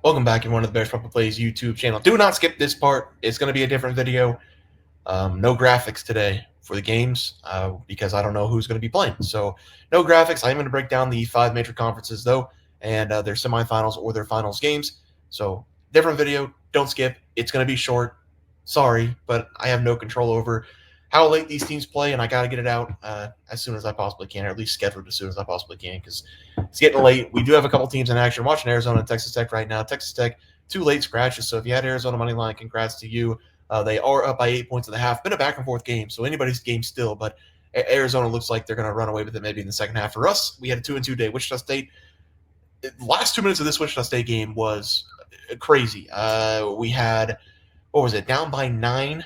Welcome back, everyone, to the Bears Papa Plays YouTube channel. Do not skip this part. It's going to be a different video. No graphics today for the games because I don't know who's going to be playing. So no graphics. I'm going to break down the 5 major conferences, though, and their semifinals or their finals games. So different video. Don't skip. It's going to be short. Sorry, but I have no control over how late these teams play, and I got to get it out as soon as I possibly can, or at least scheduled as soon as I possibly can, because it's getting late. We do have a couple teams in action. I'm watching Arizona and Texas Tech right now. Texas Tech, 2 late scratches, so if you had Arizona money line, congrats to you. They are up by 8 points at the half. Been a back and forth game, so anybody's game still, but Arizona looks like they're going to run away with it maybe in the second half. For us, we had a 2-2 day. Wichita State, the last 2 minutes of this Wichita State game was crazy. We had, what was it, down by 9,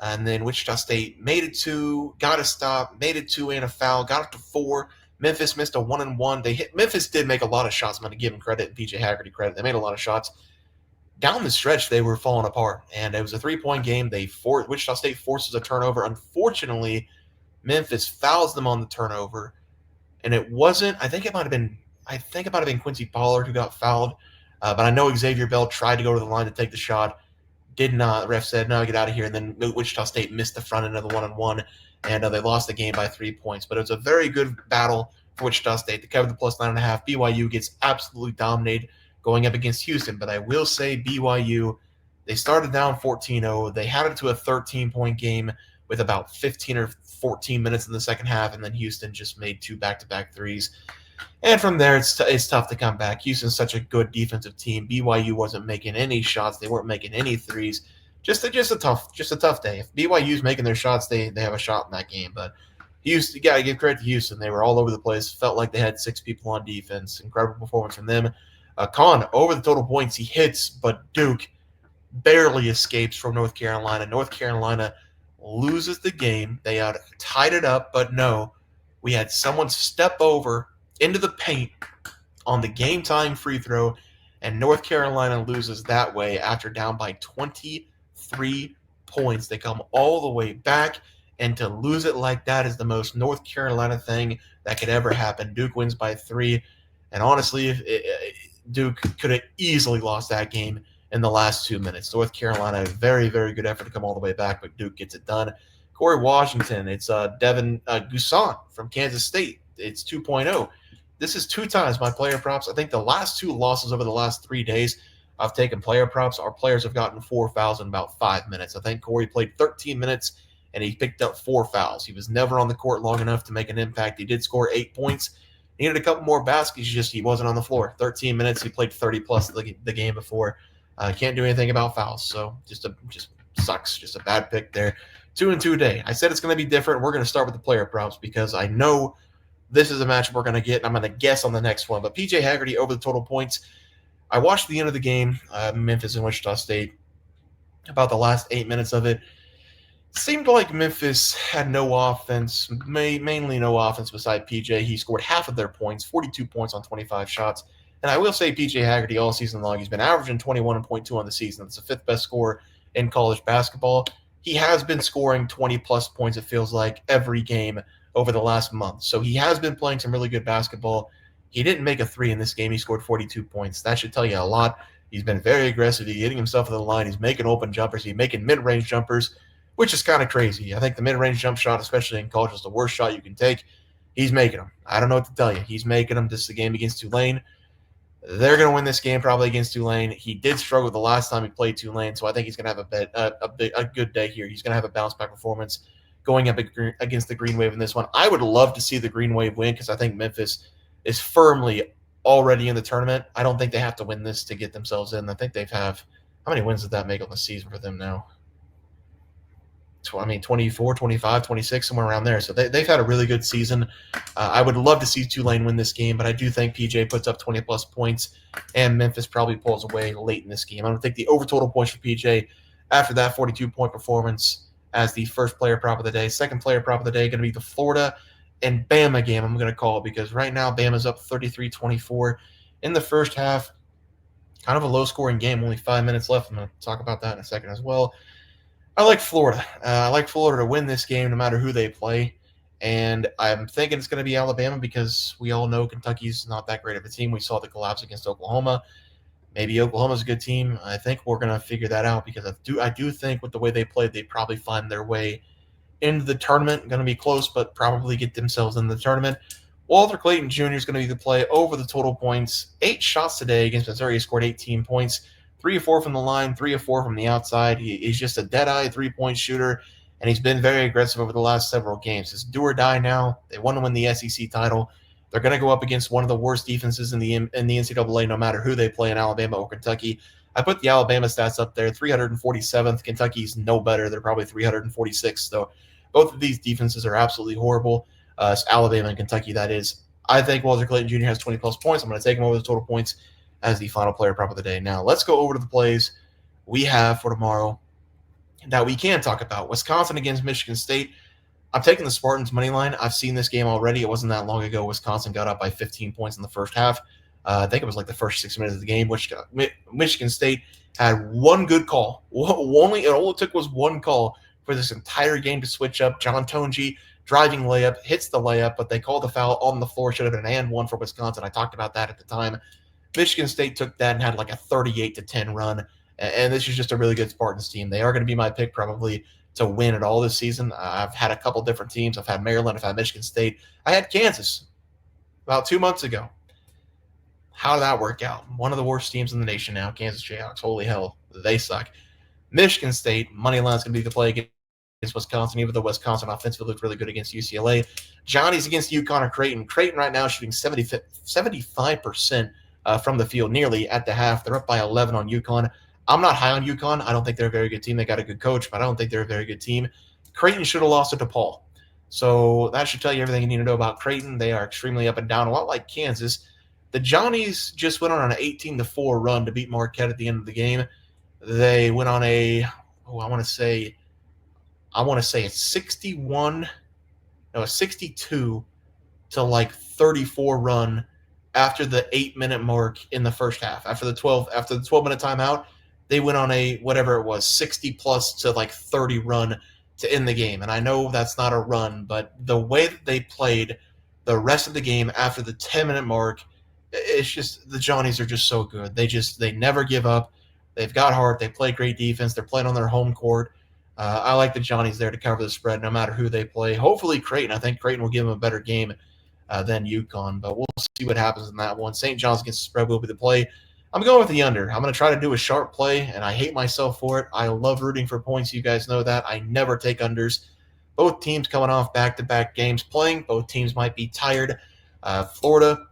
and then Wichita State made it 2, got a stop, made it 2 and a foul, got up to 4. Memphis missed a 1-and-1. Memphis did make a lot of shots. I'm going to give them credit and PJ Haggerty credit. They made a lot of shots. Down the stretch, they were falling apart, and it was a 3-point game. Wichita State forces a turnover. Unfortunately, Memphis fouls them on the turnover, and it wasn't. I think it might have been Quincy Pollard who got fouled, but I know Xavier Bell tried to go to the line to take the shot, did not. The ref said, "No, get out of here." And then Wichita State missed the front end of the 1-and-1, and they lost the game by 3 points. But it was a very good battle for Wichita State to cover the plus 9.5. BYU gets absolutely dominated going up against Houston. But I will say BYU, they started down 14-0. They had it to a 13-point game with about 15 or 14 minutes in the second half, and then Houston just made 2 back-to-back threes. And from there, it's tough to come back. Houston's such a good defensive team. BYU wasn't making any shots. They weren't making any threes. Just a tough day. If BYU's making their shots, they have a shot in that game. But Houston, you got to give credit to Houston. They were all over the place. Felt like they had 6 people on defense. Incredible performance from them. Kahn, over the total points, he hits, but Duke barely escapes from North Carolina. North Carolina loses the game. They had tied it up, but no. We had someone step over into the paint on the game-tying free throw, and North Carolina loses that way after down by 23 points. They come all the way back, and to lose it like that is the most North Carolina thing that could ever happen. Duke wins by 3, and honestly, Duke could have easily lost that game in the last 2 minutes. North Carolina, a very, very good effort to come all the way back, but Duke gets it done. Corey Washington, it's Devin Gusan from Kansas State. It's 2.0. This is 2 times my player props. I think the last 2 losses over the last 3 days, I've taken player props. Our players have gotten 4 fouls in about 5 minutes. I think Corey played 13 minutes, and he picked up 4 fouls. He was never on the court long enough to make an impact. He did score 8 points. He needed a couple more baskets. He wasn't on the floor. 13 minutes. He played 30-plus the game before. Can't do anything about fouls. So just sucks. Just a bad pick there. 2-2 day. I said it's going to be different. We're going to start with the player props because I know this is a matchup we're going to get, and I'm going to guess on the next one. But PJ Haggerty over the total points. I watched the end of the game, Memphis and Wichita State, about the last 8 minutes of it. Seemed like Memphis had no offense, mainly no offense beside PJ. He scored half of their points, 42 points on 25 shots. And I will say PJ Haggerty all season long, he's been averaging 21.2 on the season. That's the 5th best score in college basketball. He has been scoring 20-plus points, it feels like, every game over the last month. So he has been playing some really good basketball. He didn't make a 3 in this game. He scored 42 points. That should tell you a lot. He's been very aggressive. He's hitting himself to the line. He's making open jumpers. He's making mid-range jumpers, which is kind of crazy. I think the mid-range jump shot, especially in college, is the worst shot you can take. He's making them. I don't know what to tell you. He's making them. This is the game against Tulane. They're going to win this game probably against Tulane. He did struggle the last time he played Tulane, so I think he's going to have a good day here. He's going to have a bounce-back performance going up against the Green Wave in this one. I would love to see the Green Wave win because I think Memphis is firmly already in the tournament. I don't think they have to win this to get themselves in. I think they've have – how many wins did that make on the season for them now? 24, 25, 26, somewhere around there. So they've had a really good season. I would love to see Tulane win this game, but I do think PJ puts up 20-plus points, and Memphis probably pulls away late in this game. I'm going to take the over total points for PJ after that 42-point performance as the first player prop of the day. Second player prop of the day going to be the Florida and Bama game I'm going to call because right now Bama's up 33-24 in the first half. Kind of a low-scoring game, only 5 minutes left. I'm going to talk about that in a second as well. I like Florida. I like Florida to win this game no matter who they play. And I'm thinking it's going to be Alabama because we all know Kentucky's not that great of a team. We saw the collapse against Oklahoma. Maybe Oklahoma's a good team. I think we're going to figure that out because I do think with the way they played, they probably find their way into the tournament. Going to be close, but probably get themselves in the tournament. Walter Clayton Jr. is going to be the play over the total points. 8 shots today against Missouri. He scored 18 points. 3 of 4 from the line, 3 of 4 from the outside. He's just a dead-eye three-point shooter, and he's been very aggressive over the last several games. It's do or die now. They want to win the SEC title. They're going to go up against one of the worst defenses in the NCAA, no matter who they play in Alabama or Kentucky. I put the Alabama stats up there, 347th. Kentucky's no better. They're probably 346th. So both of these defenses are absolutely horrible. Alabama and Kentucky, that is. I think Walter Clayton Jr. has 20-plus points. I'm going to take him over the total points as the final player prop of the day. Now, let's go over to the plays we have for tomorrow that we can talk about. Wisconsin against Michigan State. I'm taking the Spartans' money line. I've seen this game already. It wasn't that long ago. Wisconsin got up by 15 points in the first half. I think it was like the first 6 minutes of the game, which Michigan State had one good call. All it took was one call for this entire game to switch up. John Tonji driving layup, hits the layup, but they called the foul on the floor. Should have been an and one for Wisconsin. I talked about that at the time. Michigan State took that and had like a 38-10 run. And this is just a really good Spartans team. They are going to be my pick probably to win it all this season. I've had a couple different teams. I've had Maryland. I've had Michigan State. I had Kansas about 2 months ago. How did that work out? One of the worst teams in the nation now, Kansas Jayhawks. Holy hell, they suck. Michigan State, money line's going to be the play against Wisconsin, even though Wisconsin offensively looked really good against UCLA. Johnny's against UConn or Creighton. Creighton right now is shooting 75% from the field nearly at the half. They're up by 11 on UConn. I'm not high on UConn. I don't think they're a very good team. They got a good coach, but I don't think they're a very good team. Creighton should have lost to DePaul. So that should tell you everything you need to know about Creighton. They are extremely up and down, a lot like Kansas. The Johnnies just went on an 18-4 run to beat Marquette at the end of the game. They went on a, I want to say a 62 to like 34 run after the 8-minute mark in the first half. After the 12-minute timeout, they went on a whatever it was, 60+ to like 30 run to end the game. And I know that's not a run, but the way that they played the rest of the game after the 10-minute mark, it's just the Johnnies are just so good. They never give up. They've got heart. They play great defense. They're playing on their home court. I like the Johnnies there to cover the spread no matter who they play. Hopefully Creighton. I think Creighton will give them a better game than UConn, but we'll see what happens in that one. St. John's against the spread will be the play. I'm going with the under. I'm going to try to do a sharp play, and I hate myself for it. I love rooting for points. You guys know that. I never take unders. Both teams coming off back-to-back games playing. Both teams might be tired. Florida,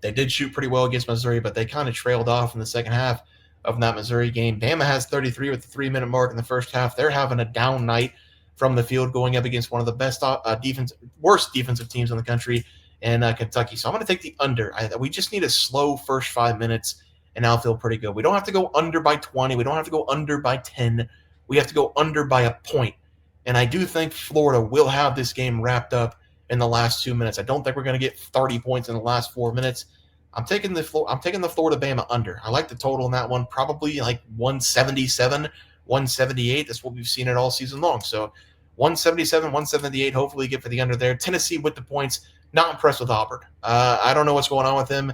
they did shoot pretty well against Missouri, but they kind of trailed off in the second half of that Missouri game. Bama has 33 with the 3-minute mark in the first half. They're having a down night from the field going up against one of the best worst defensive teams in the country in Kentucky. So I'm going to take the under. We just need a slow first 5 minutes, and I'll feel pretty good. We don't have to go under by 20. We don't have to go under by 10. We have to go under by a point. And I do think Florida will have this game wrapped up in the last 2 minutes. I don't think we're going to get 30 points in the last 4 minutes. I'm taking the Florida Bama under. I like the total in that one, probably like 177, 178. That's what we've seen it all season long. So 177, 178, hopefully get for the under there. Tennessee with the points. Not impressed with Auburn. I don't know what's going on with him.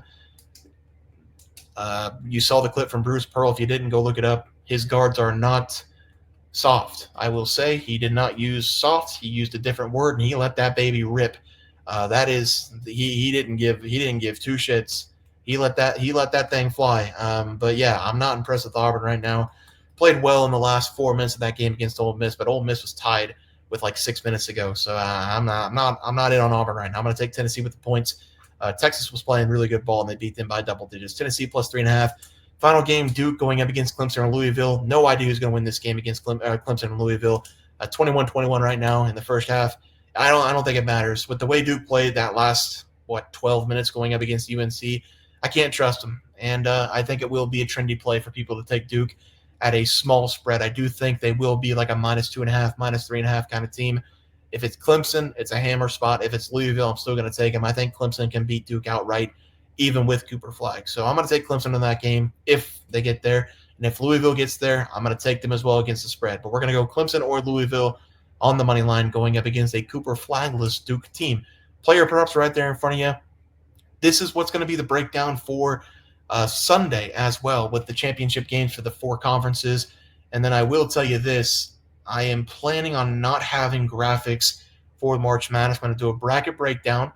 You saw the clip from Bruce Pearl. If you didn't, go look it up. His guards are not soft. I will say he did not use soft. He used a different word, and he let that baby rip. That is, he didn't give two shits. He let that thing fly. But yeah, I'm not impressed with Auburn right now. Played well in the last 4 minutes of that game against Ole Miss, but Ole Miss was tied with like 6 minutes ago. So I'm not in on Auburn right now. I'm going to take Tennessee with the points. Texas was playing really good ball, and they beat them by double digits. Tennessee plus 3.5. Final game, Duke going up against Clemson and Louisville. No idea who's going to win this game against Clemson and Louisville. 21-21 right now in the first half. I don't think it matters. With the way Duke played that last 12 minutes going up against UNC, I can't trust them. And I think it will be a trendy play for people to take Duke at a small spread. I do think they will be like a -2.5, -3.5 kind of team. If it's Clemson, it's a hammer spot. If it's Louisville, I'm still going to take them. I think Clemson can beat Duke outright, even with Cooper Flag. So I'm going to take Clemson in that game if they get there. And if Louisville gets there, I'm going to take them as well against the spread. But we're going to go Clemson or Louisville on the money line going up against a Cooper Flagless Duke team. Player props right there in front of you. This is what's going to be the breakdown for Sunday as well with the championship games for the 4 conferences. And then I will tell you this, I am planning on not having graphics for March Madness. I'm going to do a bracket breakdown,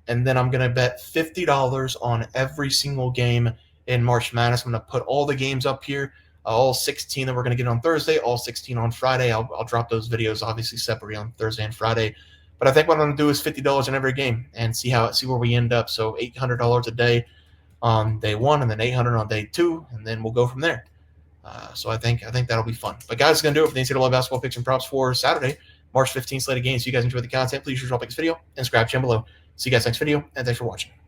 and then I'm going to bet $50 on every single game in March Madness. I'm going to put all the games up here, all 16 that we're going to get on Thursday, all 16 on Friday. I'll drop those videos obviously separately on Thursday and Friday. But I think what I'm going to do is $50 in every game and see where we end up. So $800 a day on day 1, and then $800 on day 2, and then we'll go from there. So I think that'll be fun. But guys, it's going to do it for the NCAA basketball picks and props for Saturday, March 15th slate of games. If you guys enjoyed the content, please drop like this video and subscribe down below. See you guys next video, and thanks for watching.